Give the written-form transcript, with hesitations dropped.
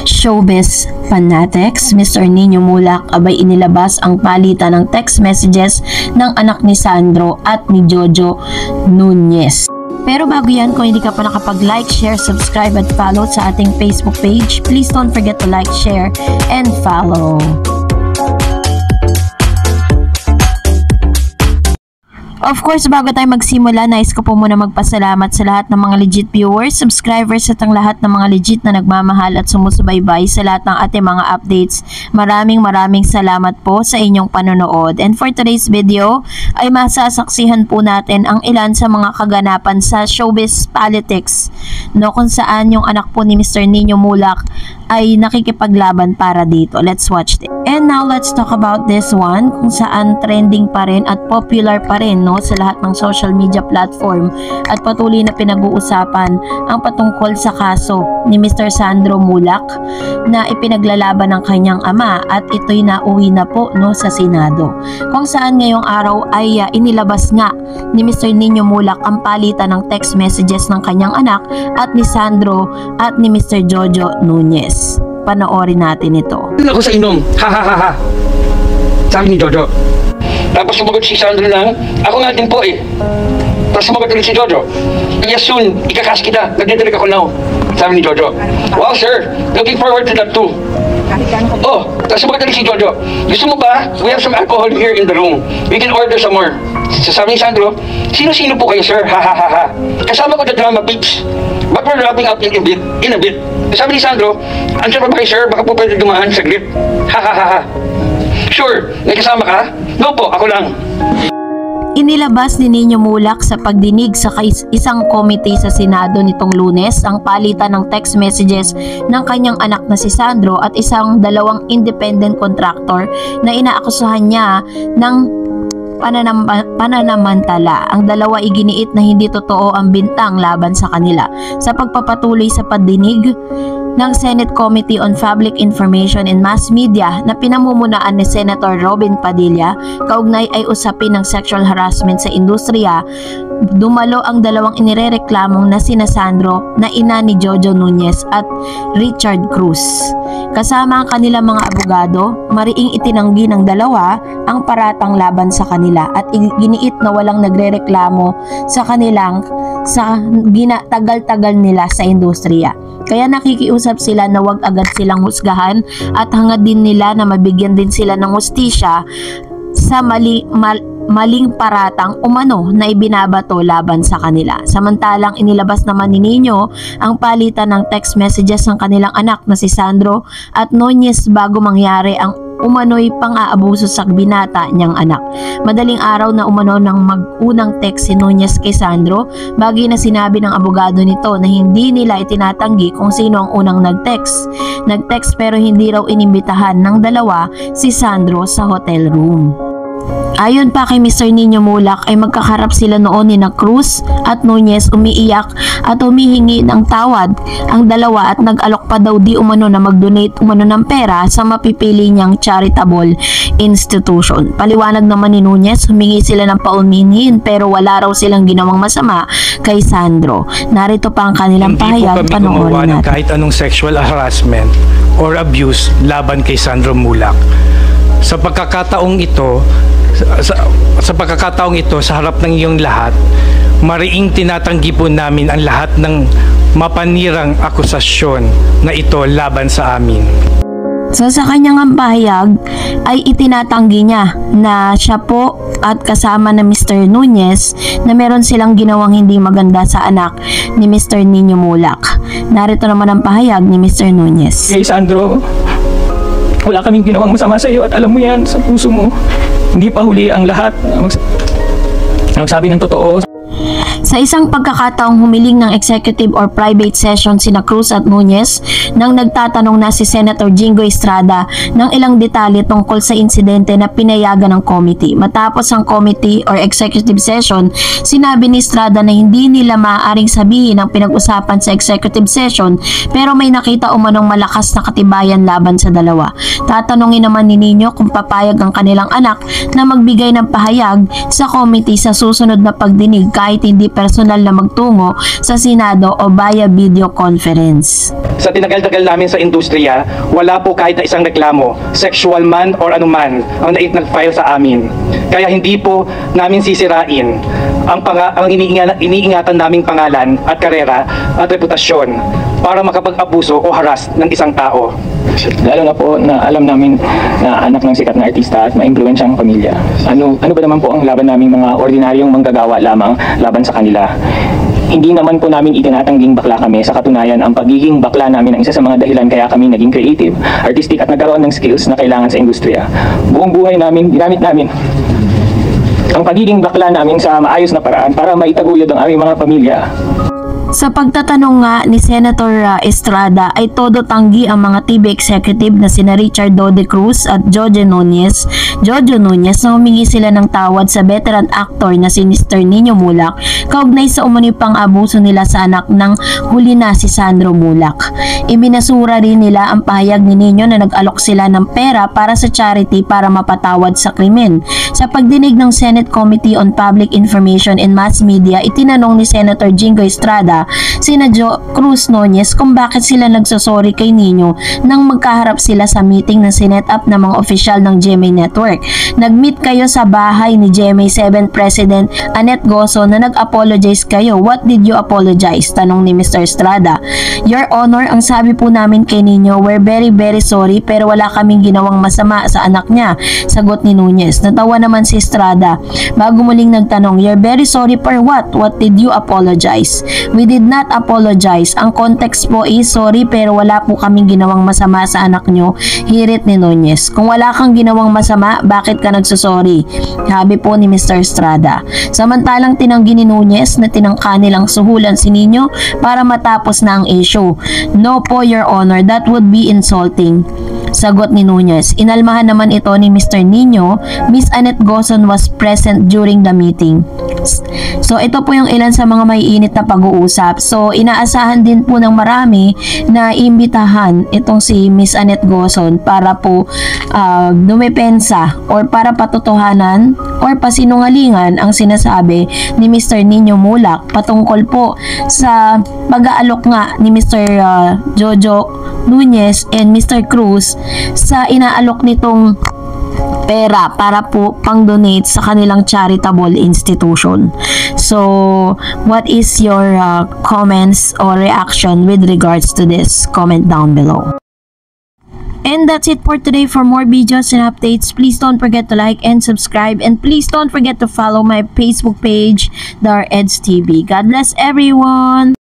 Showbiz fanatics, Mr. Nino Mulak abay inilabas ang palitan ng text messages ng anak ni Sandro at ni Jojo Nunez. Pero bago yan, kung hindi ka pa nakapag-like, share, subscribe at follow sa ating Facebook page, please don't forget to like, share, and follow. Of course, bago tayo magsimula, nais ko po muna magpasalamat sa lahat ng mga legit viewers, subscribers at ang lahat ng mga legit na nagmamahal at sumusubaybay sa lahat ng ating mga updates. Maraming salamat po sa inyong panonood. And for today's video, ay masasaksihan po natin ang ilan sa mga kaganapan sa showbiz politics, no, kung saan yung anak po ni Mr. Nino Mulak ay nakikipaglaban para dito. Let's watch it. And now let's talk about this one, kung saan trending pa rin at popular pa rin, no, sa lahat ng social media platform at patuloy na pinag-uusapan ang patungkol sa kaso ni Mr. Sandro Mulak na ipinaglalaban ng kanyang ama at ito'y nauwi na po, no, sa Senado. Kung saan ngayong araw ay inilabas nga ni Mr. Nino Mulak ang palitan ng text messages ng kanyang anak at ni Sandro at ni Mr. Jojo Nunez. Panoorin natin ito. Ako sa inom, ha ha ha ha, sabi ni Jojo. Tapos sumagot si Sandro lang, ako nga din po eh. Tapos sumagot ulit si Jojo, yes soon, ikakas kita, nagdidilig ako now, sabi ni Jojo. Wow sir, looking forward to that too. Oh, tapos sumagot ulit si Jojo, gusto mo ba, we have some alcohol here in the room, we can order some more. Sabi ni Sandro, sino-sino po kayo sir, ha ha ha ha. Kasama ko the drama peeps, but we're wrapping up in a bit. Sabi ni Sandro, answer pa ba kayo sir, baka po pwede dumaan saglit, ha ha ha ha. Sure, may kasama ka? No po, ako lang. Inilabas ni Nino Mulak sa pagdinig sa isang committee sa Senado nitong Lunes ang palitan ng text messages ng kanyang anak na si Sandro at dalawang independent contractor na inaakusahan niya ng pananamantala. Ang dalawa iginiit na hindi totoo ang bintang laban sa kanila sa pagpapatuloy sa pagdinig ng Senate Committee on Public Information and Mass Media na pinamumunuan ni Senator Robin Padilla kaugnay ay usapin ng sexual harassment sa industriya. Dumalo ang dalawang inirereklamong na sina Sandro na ina ni Jojo Nunez at Richard Cruz. Kasama ang kanilang mga abogado, mariing itinanggi ng dalawa ang paratang laban sa kanila at giniit na walang nagrereklamo sa kanilang tagal-tagal nila sa industriya. Kaya nakikiusap sila na wag agad silang husgahan at hangad din nila na mabigyan din sila ng hustisya sa maling paratang umano na ibinabato laban sa kanila. Samantalang inilabas naman ni Nino ang palitan ng text messages ng kanilang anak na si Sandro at Nunez bago mangyari ang umano'y pang-aabuso sa binata niyang anak. Madaling araw na umano ng mag-unang text si Nunez kay Sandro, bagay na sinabi ng abogado nito na hindi nila itinatanggi kung sino ang unang nag-text. Nag-text pero hindi raw inimbitahan ng dalawa si Sandro sa hotel room. Ayon pa kay Mr. Nino Mulak ay magkakarap sila noon ni Cruz at Nunez, umiiyak at humihingi ng tawad ang dalawa at nag-alok pa daw di umano na mag-donate umano ng pera sa mapipili niyang charitable institution. Paliwanag naman ni Nunez, humingi sila ng pauminhin pero wala raw silang ginawang masama kay Sandro. Narito pa ang kanilang pahayag, panoorin natin. Kahit anong sexual harassment or abuse laban kay Sandro Mulak. Sa pagkakataong ito, sa harap ng iyong lahat, mariing tinatanggi po namin ang lahat ng mapanirang akusasyon na ito laban sa amin. So sa kanyang pahayag ay itinatanggi niya na siya po at kasama na Mr. Nunez na meron silang ginawang hindi maganda sa anak ni Mr. Nino Mulak. Narito naman ang pahayag ni Mr. Nunez. Hey Sandro, wala kaming ginawang masama sa iyo at alam mo yan sa puso mo. Hindi pa huli ang lahat. Magsabi ng totoo. Sa isang pagkakataong humiling ng executive or private session sina Cruz at Nunez nang nagtatanong na si Senator Jingo Estrada ng ilang detalye tungkol sa insidente na pinayagan ng committee. Matapos ang committee or executive session, sinabi ni Estrada na hindi nila maaaring sabihin ang pinag-usapan sa executive session pero may nakita umanong malakas na katibayan laban sa dalawa. Tatanungin naman ni Nino kung papayag ang kanilang anak na magbigay ng pahayag sa committee sa susunod na pagdinig kahit hindi pa personal na magtungo sa Senado o via video conference. Sa tinagal-tagal namin sa industriya, wala po kahit na isang reklamo, sexual man or anuman, ang nag-file sa amin. Kaya hindi po namin sisirain ang iniingatan naming pangalan at karera at reputasyon para makapag-abuso o harass ng isang tao. Lalo na po na alam namin na anak ng sikat na artista at maimpluwensyang pamilya. Ano ba naman po ang laban naming mga ordinaryong manggagawa lamang laban sa kanila? Hindi naman po namin itinatangging bakla kami. Sa katunayan, ang pagiging bakla namin ang isa sa mga dahilan kaya kami naging creative, artistic at nagkaroon ng skills na kailangan sa industriya. Buong buhay namin, ginamit namin ang pagiging bakla namin sa maayos na paraan para maitaguyod ang aming mga pamilya. Sa pagtatanong nga ni Senator Estrada ay todo tanggi ang mga TV executive na sina Richard Dode Cruz at Jojo Nunez na humingi sila ng tawad sa veteran actor na si Mr. Nino Mulak kaugnay sa umano'y pang-abuso nila sa anak ng huli na si Sandro Mulak. Ibinasura rin nila ang pahayag ni Nino na nag-alok sila ng pera para sa charity para mapatawad sa krimen. Sa pagdinig ng Senate Committee on Public Information and Mass Media, itinanong ni Senator Jingo Estrada sina Cruz Nunez kung bakit sila nagsosorry kay Nino nang magkaharap sila sa meeting na sinet up ng mga opisyal ng GMA Network. Nag-meet kayo sa bahay ni GMA 7 President Annette Gozo na nag-apologize kayo. What did you apologize? Tanong ni Mr. Estrada. Your Honor, ang sabi po namin kay Nino, we're very sorry pero wala kaming ginawang masama sa anak niya. Sagot ni Nunez. Natawa naman si Estrada. Bago muling nagtanong, you're very sorry for what? What did you apologize? We did not apologize. Ang context po is sorry pero wala po kaming ginawang masama sa anak nyo. Hirit ni Nunez. Kung wala kang ginawang masama, bakit ka nagsusorry? Sabi po ni Mr. Estrada. Samantalang tinanggi ni Nunez na tinangka nilang suhulan si Nino para matapos na ang issue. No po, Your Honor, that would be insulting. Sagot ni Nunez. Inalmahan naman ito ni Mr. Nino. Miss Annette Gozon was present during the meeting. So ito po yung ilan sa mga maiinit na pag-uusap. So inaasahan din po ng marami na imbitahan itong si Miss Annette Gozon para po dumepensa or para patotohanan or pasinungalingan ang sinasabi ni Mr. Nino Mulak patungkol po sa pag-aalok nga ni Mr. Jojo Nunez and Mr. Cruz sa inaalok nitong pera para po pang-donate sa kanilang charitable institution. So, what is your comments or reaction with regards to this? Comment down below. And that's it for today. For more videos and updates, please don't forget to like and subscribe, and please don't forget to follow my Facebook page, The Eds TV. God bless everyone!